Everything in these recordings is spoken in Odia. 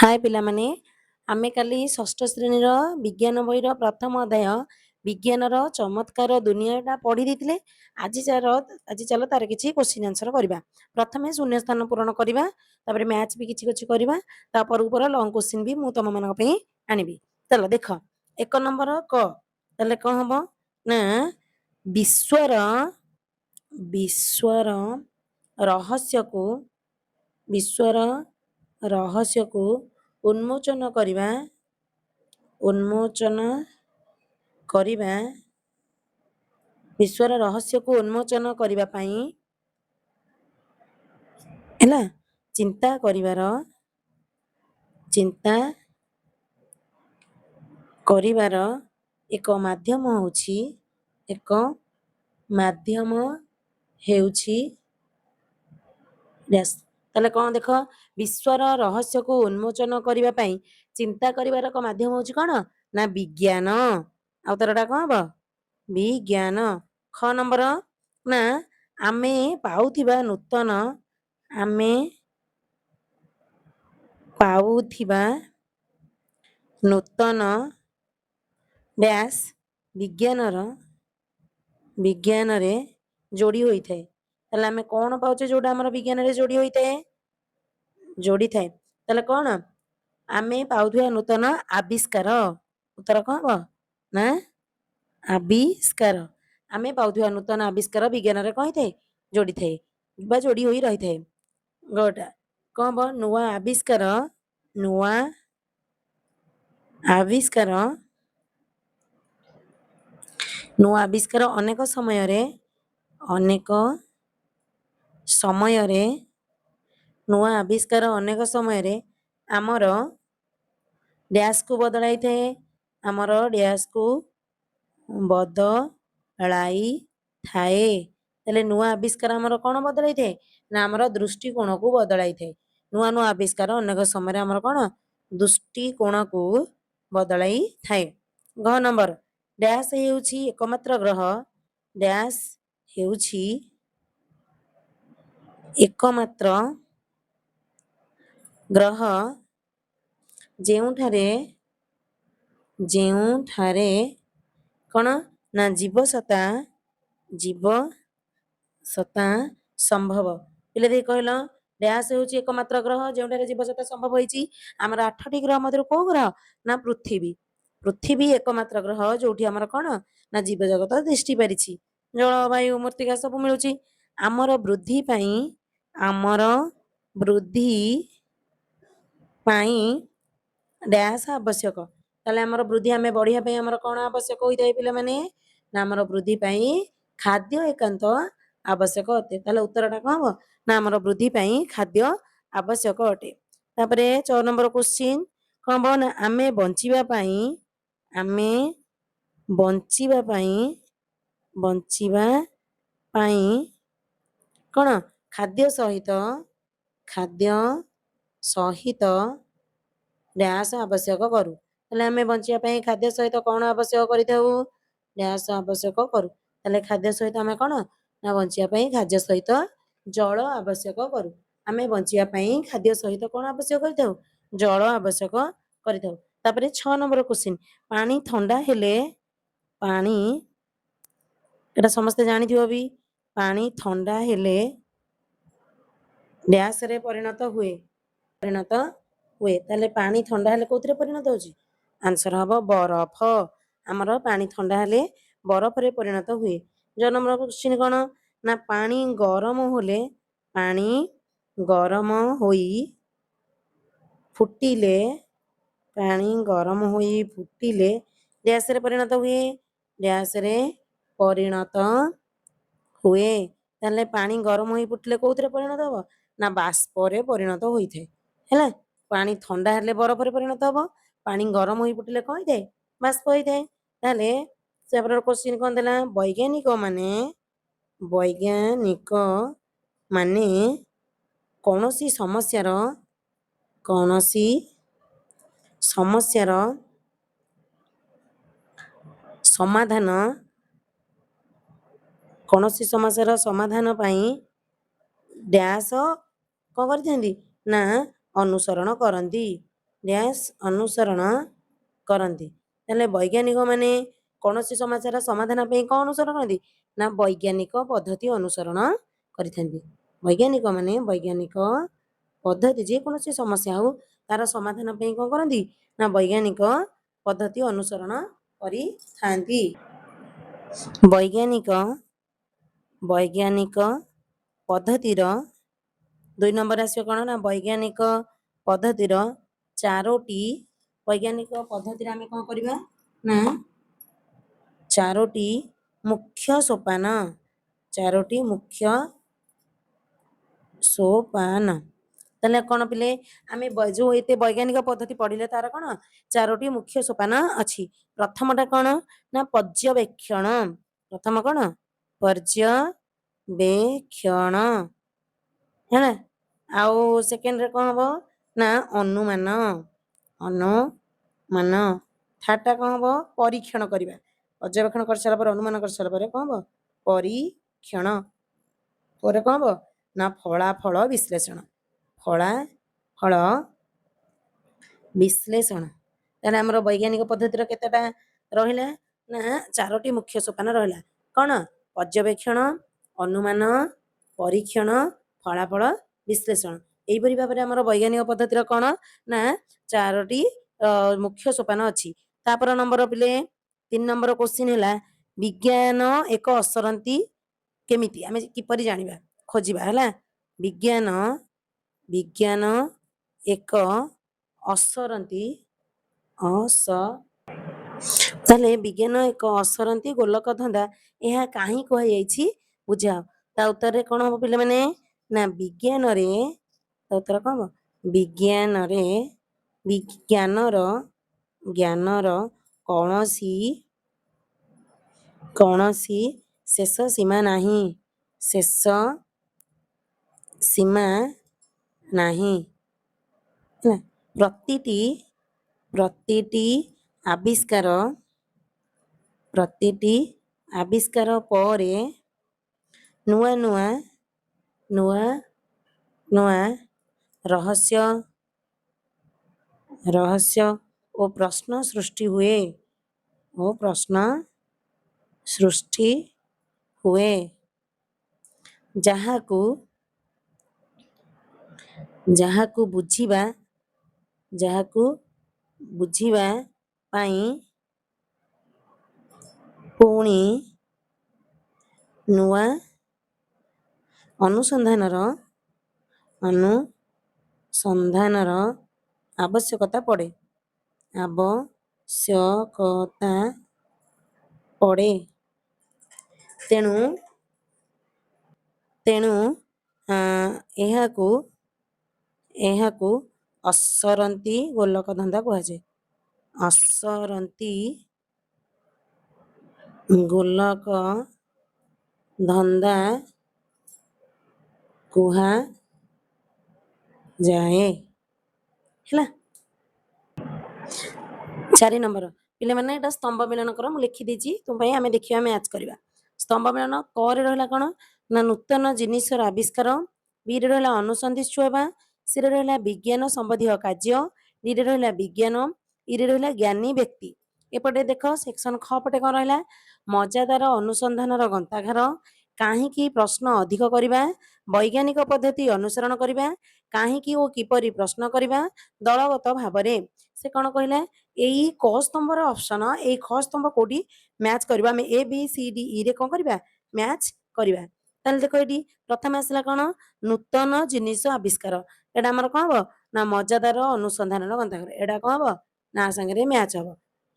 हाय पिलामाने आमे काली षष्ठ श्रेणी विज्ञान बहीर प्रथम अध्याय विज्ञानर चमत्कार दुनियाटा पढ़ी देते। आज चल तार किसी क्वेश्चन आंसर करवा। प्रथम शून्य स्थान पूरण करवा, मैथ्स भी किसी किसी करवा, ऊपर लंग क्वेश्चन भी मुझे तुम मान आनबी। चल देख एक नंबर क तले कौन हम ना विश्वर विश्वर रहस्य को विश्वर रहस्य को उन्मोचन करवा विश्वर रहस्य को उन्मोचन करने पाई हैला चिंता करिवार एक माध्यम हेउछि यस। ताले कौन देख विश्वर रहस्य को उन्मोचन करने पाई चिंता करिवार एक माध्यम होछि कौन ना विज्ञान। आउतरटा कौन हम विज्ञान। ख नंबर ना आमे पाउथिबा नूतन डैश विज्ञान रे जोड़ी होई थे। ताले आमे कौन पाउचे जोड़ा हमर विज्ञान रे जोड़ी थाए ताले कौन आमे पाउथिबा नूतन आविष्कार। उत्तर कौन हम ना आविष्कार। आमे पाउथिबा नूतन आविष्कार विज्ञान रे कहि थे जोड़ी थे बा जोड़ी होई रही थे। गोटा कौन हम नुआ आविष्कार अनेक समय रे नुआ आविष्कार अनेक समय रे आमर डैश को बदलाई थे। आमर डैश को बदलाई थाए तले नुआ आविष्कार आमर कौन बदलाई थे ना आमर दृष्टिकोण को बदलाई थे। नुआ नुआ आविष्कार अनेक समय आमर कौन दृष्टिकोण को बदलाई थाए। घ नंबर डैश हेउछि एकमात्र ग्रह डैश हेउछि एकमात्र ग्रह जेउठारे कौन ना जीवसत्ता संभव पिले दे कहल डैश हेउछि एकमात्र ग्रह जेउठारे जीवसत्ता संभव होइछि। आमर 8टी ग्रह मध्य को ग्रह ना पृथ्वी एकमात्र ग्रह जोठी आमर कौन ना जीव जगत दृष्टि पारिछि जल वायु मृत्तिका सब मिलुछि। आमर वृद्धि पाई डैश आवश्यक ताले आमर वृद्धि आमे बढ़िया पे आमर कौन आवश्यक होई थाए पिला माने ना आमर वृद्धि पाई खाद्य एकांत आवश्यक अटे। ताले उत्तरटा कौन हो ना आमर वृद्धि पाई खाद्य आवश्यक अटे। तापरे 4 नंबर क्वेश्चन कौन हो ना आमे बंचिबा पाई कौन खाद्य सहित डैश आवश्यक करू ताले आमे बंचिया पाई खाद्य सहित कौन आवश्यक करिथाउ डैश आवश्यक करू ताले खाद्य सहित आमे कौन ना बंचिया पाई खाद्य सहित जल आवश्यक करू। आमे बंचिया पाई खाद्य सहित कौन आवश्यक करिथाउ जल आवश्यक करिथाउ। तापरे 6 नंबर क्वेश्चन पानी ठंडा हेले एटा समस्त जानिथिबो भी पानी ठंडा हेले डैश रे परिणत हुए ताले पानी ठंडा हेले कोथरे परिणत होची आंसर हबो बरफ। हमर पानी ठंडा हेले बरफ रे परिणत हुए। जो नंबर क्वेश्चन कोन ना पानी गरम होई फुटिले डैश रे परिणत हुए ताले पानी गरम होई फुटिले कोथरे परिणत हबो ना बाष्प रे परिणत होई थे हैला। पानी ठंडा हेले बरफ रे परिणत हबो पानी गरम होई फुटिले कोइ थे बाष्प होई थे। ताले सेपर क्वेश्चन कोन देला वैज्ञानिक माने कौनसी समस्यार समाधान पाई डैश कौन करथेंदी ना अनुसरण करंदी ଡ୍ୟାସ୍ ଅନୁସରଣ କରନ୍ତି। ତାହେଲେ ବୈଜ୍ଞାନିକ ମାନେ କୌଣସି ସମସ୍ୟାର ସମାଧାନ ପାଇଁ କ'ଣ ଅନୁସରଣ କରନ୍ତି? ନା ବୈଜ୍ଞାନିକ ପଦ୍ଧତି ଅନୁସରଣ କରିଥାନ୍ତି। ବୈଜ୍ଞାନିକ ମାନେ ବୈଜ୍ଞାନିକ ପଦ୍ଧତି ଯେକୌଣସି ସମସ୍ୟା ହଉ ତାର ସମାଧାନ ପାଇଁ କ'ଣ କରନ୍ତି? ନା ବୈଜ୍ଞାନିକ ପଦ୍ଧତି ଅନୁସରଣ କରିଥାନ୍ତି। ବୈଜ୍ଞାନିକ ପଦ୍ଧତିର 2 ନମ୍ବର ଆସିବ କ'ଣ? ନା ବୈଜ୍ଞାନିକ ପଦ୍ଧତିର 4ଟି ବୈଜ୍ଞାନିକ ପଦ୍ଧତିରେ ଆମେ କ'ଣ କରିବା? ନା 4ଟି ମୁଖ୍ୟ ସୋପାନ। 4ଟି ମୁଖ୍ୟ ସୋପାନ। ତାହେଲେ କ'ଣ ପିଲେ ଆମେ ଯେଉଁ ଏତେ ବୈଜ୍ଞାନିକ ପଦ୍ଧତି ପଢ଼ିଲେ ତାର କ'ଣ 4ଟି ମୁଖ୍ୟ ସୋପାନ ଅଛି। ପ୍ରଥମଟା କ'ଣ? ନା ପର୍ଯ୍ୟବେକ୍ଷଣ। ପ୍ରଥମ କ'ଣ? ପର୍ଯ୍ୟବେକ୍ଷଣ ହେଲା। ଆଉ ସେକେଣ୍ଡରେ କ'ଣ ହବ? ନା ଅନୁମାନ। ଥାର୍ଡ଼ଟା କ'ଣ ହବ? ପରୀକ୍ଷଣ କରିବା। ପର୍ଯ୍ୟବେକ୍ଷଣ କରିସାରିଲା ପରେ ଅନୁମାନ କରିସାରିଲା ପରେ କ'ଣ ହବ? ପରୀକ୍ଷଣ। ପରେ କ'ଣ ହବ? ନା ଫଳାଫଳ ବିଶ୍ଳେଷଣ। ଫଳାଫଳ ବିଶ୍ଳେଷଣ। ତାହେଲେ ଆମର ବୈଜ୍ଞାନିକ ପଦ୍ଧତିର କେତେଟା ରହିଲା? ନା 4ଟି ମୁଖ୍ୟ ସୋପାନ ରହିଲା। କ'ଣ? ପର୍ଯ୍ୟବେକ୍ଷଣ, ଅନୁମାନ, ପରୀକ୍ଷଣ, ଫଳାଫଳ ବିଶ୍ଳେଷଣ। ଏହିପରି ଭାବରେ ଆମର ବୈଜ୍ଞାନିକ ପଦ୍ଧତିର କ'ଣ? ନା 4ଟି ମୁଖ୍ୟ ସୋପାନ ଅଛି। ତାପର ନମ୍ବର ପିଲେ 3 ନମ୍ବର କ୍ୱେଶ୍ଚିନ୍ ହେଲା ବିଜ୍ଞାନ ଏକ ଅସରନ୍ତି କେମିତି? ଆମେ କିପରି ଜାଣିବା? ଖୋଜିବା ହେଲା। ବିଜ୍ଞାନ ଏକ ଅସରନ୍ତି ତାହେଲେ ବିଜ୍ଞାନ ଏକ ଅସରନ୍ତି ଗୋଲକ ଧନ୍ଦା ଏହା କାହିଁ କୁହାଯାଇଛି ବୁଝାଅ। ତା ଉତ୍ତରରେ କ'ଣ ହବ ପିଲାମାନେ? ନା ବିଜ୍ଞାନରେ ତା ଉତ୍ତର କ'ଣ ହବ? ଜ୍ଞାନର କୌଣସି ଶେଷ ସୀମା ନାହିଁ। ହେଲା। ପ୍ରତିଟି ଆବିଷ୍କାର ପରେ ନୂଆ ରହସ୍ୟ ଓ ପ୍ରଶ୍ନ ସୃଷ୍ଟି ହୁଏ। ଯାହାକୁ ବୁଝିବା ପାଇଁ ପୁଣି ନୂଆ ଅନୁସନ୍ଧାନର ଆବଶ୍ୟକତା ପଡ଼େ। ତେଣୁ ଏହାକୁ ଅସରନ୍ତି ଗୋଲକ ଧନ୍ଦା କୁହାଯାଏ। ଅସରନ୍ତି ଗୋଲକ ଧନ୍ଦା କୁହାଯାଏ ହେଲା। 4 ନମ୍ବର ପିଲାମାନେ ଏଇଟା ସ୍ତମ୍ଭ ମିଳନ କର। ମୁଁ ଲେଖିଦେଇଛି ତୁମ ପାଇଁ। ଆମେ ଦେଖିବା ମ୍ୟାଚ୍ କରିବା। ସ୍ତମ୍ଭ ମିଳନ କରେ ରହିଲା କ'ଣ? ନା ନୂତନ ଜିନିଷର ଆବିଷ୍କାର। ବିରେ ରହିଲା ଅନୁସନ୍ଧିତ୍ସୁ ହେବା। ସିରେ ରହିଲା ବିଜ୍ଞାନ ସମ୍ବନ୍ଧୀୟ କାର୍ଯ୍ୟ। ଡିରେ ରହିଲା ବିଜ୍ଞାନ। ଇରେ ରହିଲା ଜ୍ଞାନୀ ବ୍ୟକ୍ତି। ଏପଟେ ଦେଖ ସେକ୍ସନ ଖ ପଟେ କ'ଣ ରହିଲା? ମଜାଦାର ଅନୁସନ୍ଧାନର ଗନ୍ତାଘର। କାହିଁକି ପ୍ରଶ୍ନ ଅଧିକ କରିବା। ବୈଜ୍ଞାନିକ ପଦ୍ଧତି ଅନୁସରଣ କରିବା। କାହିଁକି ଓ କିପରି ପ୍ରଶ୍ନ କରିବା ଦଳଗତ ଭାବରେ। ସେ କ'ଣ କହିଲା? ଏଇ କ ସ୍ତମ୍ଭର ଅପସନ ଏଇ ଖ ସ୍ତମ୍ଭ କୋଉଠି ମ୍ୟାଚ୍ କରିବା? ଆମେ ଏ ବି ସି ଡି ଇ ରେ କ'ଣ କରିବା? ମ୍ୟାଚ୍ କରିବା। ତାହେଲେ ଦେଖ ଏଠି ପ୍ରଥମେ ଆସିଲା କ'ଣ? ନୂତନ ଜିନିଷ ଆବିଷ୍କାର। ଏଇଟା ଆମର କ'ଣ ହବ? ନା ମଜାଦାର ଅନୁସନ୍ଧାନର ଗନ୍ତାଘର। ଏଇଟା କ'ଣ ହବ? ନା ସାଙ୍ଗରେ ମ୍ୟାଚ୍ ହବ।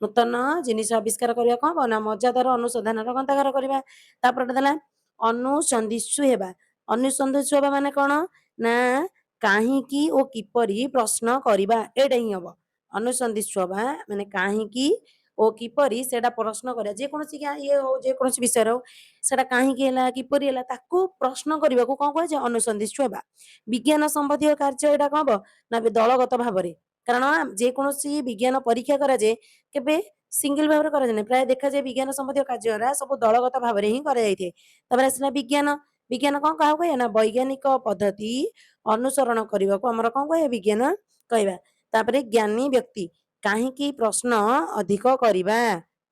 ନୂତନ ଜିନିଷ ଆବିଷ୍କାର କରିବା କ'ଣ ହବ? ନା ମଜାଦାର ଅନୁସନ୍ଧାନର ଗନ୍ତାଘର କରିବା। ତାପରେ ଦେଲା ଅନୁସନ୍ଧିତ୍ସୁ ହେବା। ଅନୁସନ୍ଧିତ୍ସୁ ହେବା ମାନେ କ'ଣ? ନା କାହିଁକି ଓ କିପରି ପ୍ରଶ୍ନ କରିବା। ଏଇଟା ହିଁ ହବ ଅନୁସନ୍ଧିତ୍ସୁ ହେବା ମାନେ କାହିଁକି ଓ କିପରି ସେଇଟା ପ୍ରଶ୍ନ କରିବା। ଯେକୌଣସି ଇଏ ହଉ ଯେକୌଣସି ବିଷୟରେ ହଉ ସେଟା କାହିଁକି ହେଲା କିପରି ହେଲା ତାକୁ ପ୍ରଶ୍ନ କରିବାକୁ କ'ଣ କୁହାଯାଏ? ଅନୁସନ୍ଧିତ୍ସୁ ହେବା। ବିଜ୍ଞାନ ସମ୍ବନ୍ଧୀୟ କାର୍ଯ୍ୟ ଏଇଟା କ'ଣ ହବ? ନା ଦଳଗତ ଭାବରେ। କାରଣ ଯେକୌଣସି ବିଜ୍ଞାନ ପରୀକ୍ଷା କରାଯାଏ କେବେ ସିଙ୍ଗଲ ଭାବରେ କରାଯାଏ। ପ୍ରାୟ ଦେଖାଯାଏ ବିଜ୍ଞାନ ସମ୍ବନ୍ଧୀୟ କାର୍ଯ୍ୟରା ସବୁ ଦଳଗତ ଭାବରେ ହିଁ କରାଯାଇଥାଏ। ତାପରେ ଆସିଲା ବିଜ୍ଞାନ। ବିଜ୍ଞାନ କ'ଣ କାହାକୁ କହିବା? ନା ବୈଜ୍ଞାନିକ ପଦ୍ଧତି ଅନୁସରଣ କରିବାକୁ ଆମର କ'ଣ କହିବା? ବିଜ୍ଞାନ କହିବା। ତାପରେ ଜ୍ଞାନୀ ବ୍ୟକ୍ତି କାହିଁକି ପ୍ରଶ୍ନ ଅଧିକ କରିବା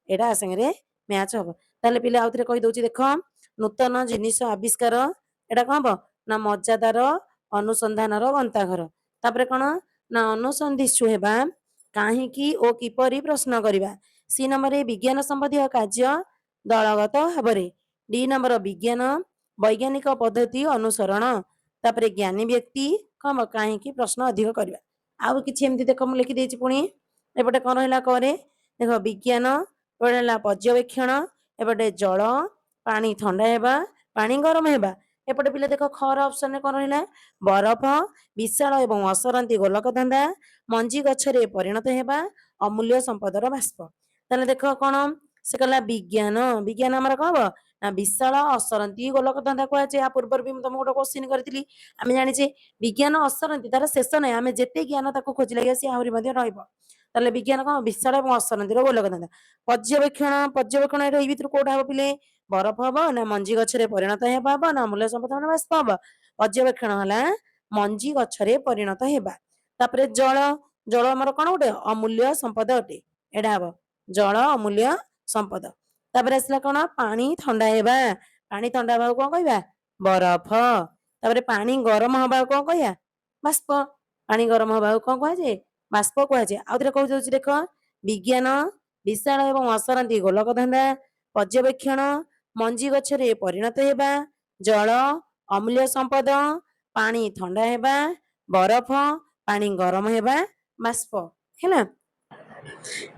ଏଇଟା ସାଙ୍ଗରେ ମ୍ୟାଚ୍ ହବ। ତାହେଲେ ପିଲା ଆଉ ଥରେ କହିଦଉଛି ଦେଖ ନୂତନ ଜିନିଷ ଆବିଷ୍କାର ଏଇଟା କଣ ହବ ନା ମଜାଦାର ଅନୁସନ୍ଧାନର ଗନ୍ତାଘର। ତାପରେ କଣ ନା ଅନୁସନ୍ଧିତ୍ସୁ ହେବା କାହିଁକି ଓ କିପରି ପ୍ରଶ୍ନ କରିବା। ସି ନମ୍ବରରେ ବିଜ୍ଞାନ ସମ୍ବନ୍ଧୀୟ କାର୍ଯ୍ୟ ଦଳଗତ ଭାବରେ। ଡି ନମ୍ବର ବିଜ୍ଞାନ ବୈଜ୍ଞାନିକ ପଦ୍ଧତି ଅନୁସରଣ। ତାପରେ ଜ୍ଞାନୀ ବ୍ୟକ୍ତି କଣ ହବ କାହିଁକି ପ୍ରଶ୍ନ ଅଧିକ କରିବା। ଆଉ କିଛି ଏମିତି ଦେଖ ମୁଁ ଲେଖିଦେଇଛି ପୁଣି ଏପଟେ କଣ ରହିଲା କରେ ଦେଖ ବିଜ୍ଞାନ ଏପଟେ ହେଲା ପର୍ଯ୍ୟବେକ୍ଷଣ ଏପଟେ ଜଳ ପାଣି ଥଣ୍ଡା ହେବା ପାଣି ଗରମ ହେବା। ଏପଟେ ପିଲା ଦେଖ ଖର ଅପସନରେ କଣ ରହିଲା ବରଫ ବିଶାଳ ଏବଂ ଅସରନ୍ତି ଗୋଲକ ଧନ୍ଦା ମଞ୍ଜି ଗଛରେ ପରିଣତ ହେବା ଅମୂଲ୍ୟ ସମ୍ପଦର ବାଷ୍ପ। ତାହେଲେ ଦେଖ କଣ ସେ କହିଲା ବିଜ୍ଞାନ ବିଜ୍ଞାନ ଆମର କଣ ହବ ନା ବିଶାଳ ଅସରନ୍ତି ଗୋଲକ ଧନ୍ଦା କୁହାଯାଏ। ଆ ପୂର୍ବରୁ ବି ମୁଁ ତମକୁ ଗୋଟେ କୋଶ୍ଚିନ୍ କରିଥିଲି ଆମେ ଜାଣିଛେ ବିଜ୍ଞାନ ଅସରନ୍ତି ତାର ଶେଷ ନାହିଁ ଆମେ ଯେତେ ଜ୍ଞାନ ତାକୁ ଖୋଜିଲେ ସିଏ ଆହୁରି ମଧ୍ୟ ରହିବ। ତାହେଲେ ବିଜ୍ଞାନ କଣ ବିଶାଳ ଏବଂ ଅସରନ୍ତିର ଗୋଲକ ଧନ୍ଦା। ପର୍ଯ୍ୟବେକ୍ଷଣ ପର୍ଯ୍ୟବେକ୍ଷଣ ଏଇ ଭିତରୁ କୋଉଟା ହବ ପିଲେ ବରଫ ହବ ନା ମଞ୍ଜି ଗଛରେ ପରିଣତ ହେବା ହବ ନା ଅମୂଲ୍ୟ ସମ୍ପଦ ବାଷ୍ପ ହବ। ପର୍ଯ୍ୟବେକ୍ଷଣ ହେଲା ମଞ୍ଜି ଗଛରେ ପରିଣତ ହେବା। ତାପରେ ଜଳ ଜଳ ଆମର କଣ ଗୋଟେ ଅମୂଲ୍ୟ ସମ୍ପଦ ଅଟେ ଏଇଟା ହବ ଜଳ ଅମୂଲ୍ୟ ସମ୍ପଦ। ତାପରେ ଆସିଲା କଣ ପାଣି ଥଣ୍ଡା ହେବା ପାଣି ଥଣ୍ଡା ହେବାକୁ କଣ କହିବା ବରଫ। ତାପରେ ପାଣି ଗରମ ହବାକୁ କଣ କହିବା ବାଷ୍ପ। ପାଣି ଗରମ ହବାକୁ କଣ କୁହାଯାଏ ବାଷ୍ପ କୁହାଯାଏ। ଆଉ ଥରେ କହିଦଉଛି ଦେଖ ବିଜ୍ଞାନ ବିଶାଳ ଏବଂ ଅସରନ୍ତି ଗୋଲକ ଧନ୍ଦା ପର୍ଯ୍ୟବେକ୍ଷଣ ମଞ୍ଜି ଗଛରେ ପରିଣତ ହେବା ଜଳ ଅମୂଲ୍ୟ ସମ୍ପଦ ପାଣି ଥଣ୍ଡା ହେବା ବରଫ ପାଣି ଗରମ ହେବା ବାଷ୍ପ ହେଲା।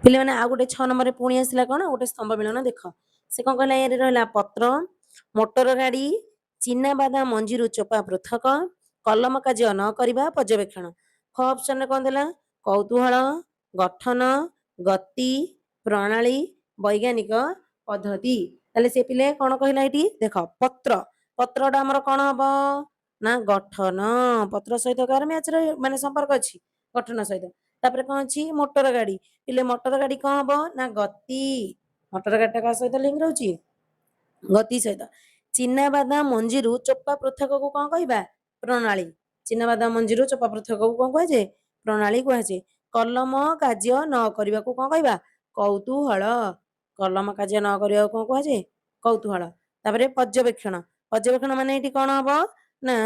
ପିଲାମାନେ ଆଉ ଗୋଟେ 6 ନମ୍ବରରେ ପୁଣି ଆସିଲା କଣ ଗୋଟେ ସ୍ତମ୍ଭ ମିଳନ ଦେଖ ସେ କଣ କହିଲା ଏରେ ରହିଲା ପତ୍ର ମୋଟର ଗାଡି ଚିନାବାଦାମ ମଞ୍ଜିରୁ ଚୋପା ପୃଥକ କଲମ କାର୍ଯ୍ୟ ନ କରିବା ପର୍ଯ୍ୟବେକ୍ଷଣ। ଖ ଅପସନରେ କଣ ଦେଲା କୌତୁହଳ ଗଠନ ଗତି ପ୍ରଣାଳୀ ବୈଜ୍ଞାନିକ ପଦ୍ଧତି। ତାହେଲେ ସେ ପିଲେ କଣ କହିଲା ଏଠି ଦେଖ ପତ୍ର ପତ୍ରଟା ଆମର କଣ ହବ ନା ଗଠନ ପତ୍ର ସହିତ କାହାର ମ୍ୟାଚ୍ ମାନେ ସମ୍ପର୍କ ଅଛି ଗଠନ ସହିତ। ତାପରେ କଣ ଅଛି ମୋଟର ଗାଡି ପିଲେ ମୋଟର ଗାଡି କଣ ହବ ନା ଗତି ମୋଟର ଗାଡି ଟା କାହା ସହିତ ଲିଙ୍କ ରହୁଛି ଗତି ସହିତ। ଚିନାବାଦାମ ମଞ୍ଜିରୁ ଚୋପା ପୃଥକକୁ କଣ କହିବା ପ୍ରଣାଳୀ। ଚିନାବାଦାମ ମଞ୍ଜିରୁ ଚୋପା ପୃଥକକୁ କଣ କୁହାଯାଏ ପ୍ରଣାଳୀ କୁହାଯାଏ। କଲମ କାର୍ଯ୍ୟ ନ କରିବାକୁ କଣ କହିବା କୌତୁହଳ କଲମ କାର୍ଯ୍ୟ ନ କରିବାକୁ କଣ କୁହାଯାଏ କୌତୁହଳ। ତାପରେ ପର୍ଯ୍ୟବେକ୍ଷଣ ପର୍ଯ୍ୟବେକ୍ଷଣ ମାନେ ଏଠି କଣ ହବ ନା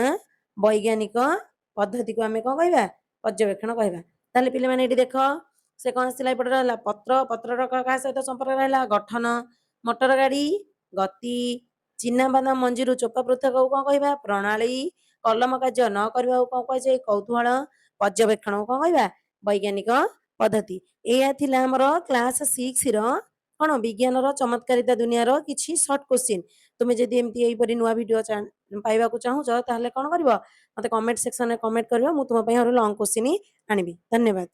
ବୈଜ୍ଞାନିକ ପଦ୍ଧତିକୁ ଆମେ କଣ କହିବା ପର୍ଯ୍ୟବେକ୍ଷଣ କହିବା। ତାହେଲେ ପିଲାମାନେ ଏଠି ଦେଖ ସେ କଣ ଆସିଲା ଏପଟେ ରହିଲା ପତ୍ର ପତ୍ରର କାହା ସହିତ ସମ୍ପର୍କ ରହିଲା ଗଠନ ମୋଟର ଗାଡି ଗତି ଚିନାବାଦାମ ମଞ୍ଜିରୁ ଚୋପା ପୃଥକକୁ କଣ କହିବା ପ୍ରଣାଳୀ କଲମ କାର୍ଯ୍ୟ ନ କରିବାକୁ କଣ କୁହାଯାଏ କୌତୁହଳ ପର୍ଯ୍ୟବେକ୍ଷଣକୁ କଣ କହିବା ବୈଜ୍ଞାନିକ ପଦ୍ଧତି। ଏଇଆ ଥିଲା ଆମର କ୍ଲାସ 6 ର କଣ ବିଜ୍ଞାନର ଚମତ୍କାରିତା ଦୁନିଆର କିଛି ସର୍ଟ କୋଶ୍ଚିନ୍। ତୁମେ ଯଦି ଏମିତି ଏଇପରି ନୂଆ ଭିଡିଓ ପାଇବାକୁ ଚାହୁଁଛ ତାହେଲେ କଣ କରିବ ମତେ କମେଣ୍ଟ ସେକ୍ସନରେ କମେଣ୍ଟ କରିବ ମୁଁ ତୁମ ପାଇଁ ଆହୁରି ଲଙ୍ଗ କୋଶ୍ଚିନ୍ ଆଣିବି। ଧନ୍ୟବାଦ।